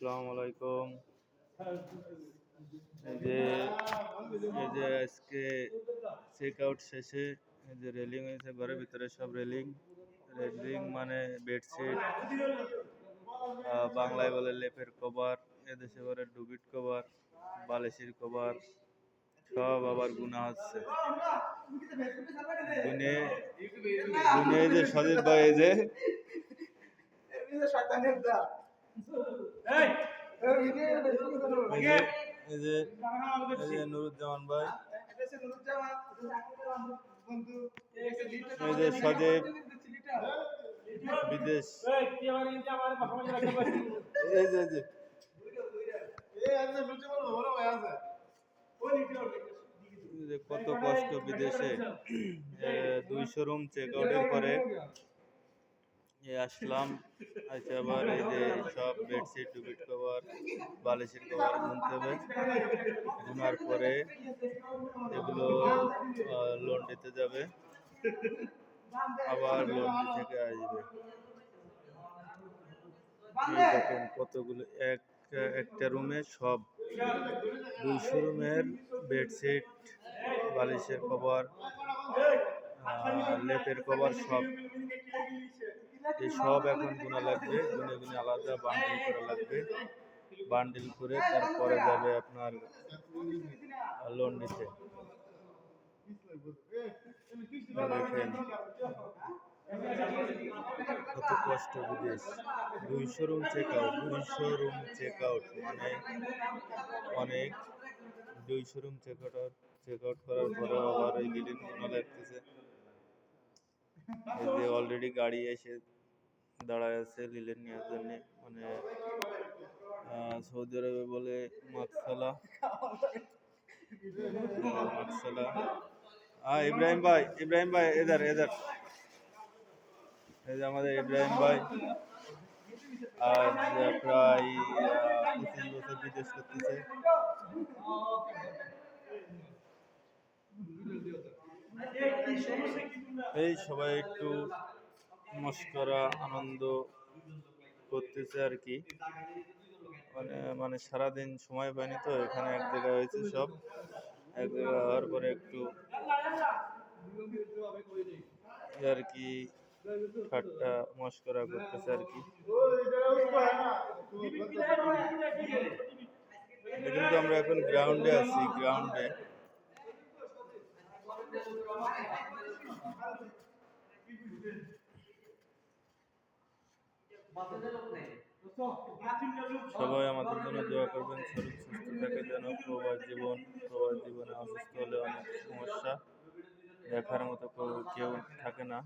আসসালামু আলাইকুম। এই যে আজকে চেক আউট শেষে এই যে রেলিং হয়েছে, ঘরের ভিতরে সব রেলিং মানে বেডশিট, বাংলায় বলে লেপের কভার, এদেশে বলে ডুবিট কভার, বালিশের কভার, সব আবার গুণা হচ্ছে। এই যে সজীব ভাই, এই যে নুরুজ্জামান ভাই, এই যে সজীব বিদেশ, কত কষ্ট বিদেশে 200 রুম চেক আউটের পরে আসলাম। আচ্ছা, আবার এই যে সব বেডশিট, ডুবিট কভার, বালিশের কভার গুনতে হবে। গুনার পরে এগুলো লন্ড্রিতে যাবে, আবার লন্ড্রি থেকে আসবে। দেখেন কতগুলো, একটা রুমে সব 200 রুমের বেডশিট, বালিশের কভার, লেপের কভার, সব এখন গুণা লাগবে। গুনে গুনে আলাদা বান্ডিল করা লাগবে। বান্ডিল করে তারপরে যাবে আপনার লন্ড্রিতে। দেখেন কত কষ্ট বিদেশ। 200 room check out, 200 room check out মানে অনেক। 200 রুম চেক আউট করার পরে আবার এই লিলিন গুলো লাগতেছে। এই যে অলরেডি গাড়ি এসে দাঁড়ায় আছে লিলেন নেওয়ার জন্য। মানে সৌদি আরবে বলে মাকসালা। ইব্রাহিম ভাই এদার। এই যে আমাদের ইব্রাহিম ভাই আজ প্রায় 25 বছর বিদেশ করতেছে। এই সবাই একটু মস্করা আনন্দ করতেছে আর কি। মানে সারাদিন সময় পায়নি তো, এখানে এক জায়গায় হয়েছে, সব এক জায়গায় হওয়ার পরে একটু আর কি ঠাট্টা মস্করা করতেছে আর কি। কিন্তু আমরা এখন গ্রাউন্ডে আছি, গ্রাউন্ডে। সবাই আমাদের জন্য দোয়া করবেন, শরীর সুস্থ থাকে যেন। প্রবাস জীবনে অসুস্থ হলে অনেক সমস্যা, দেখার মতো কেউ থাকে না।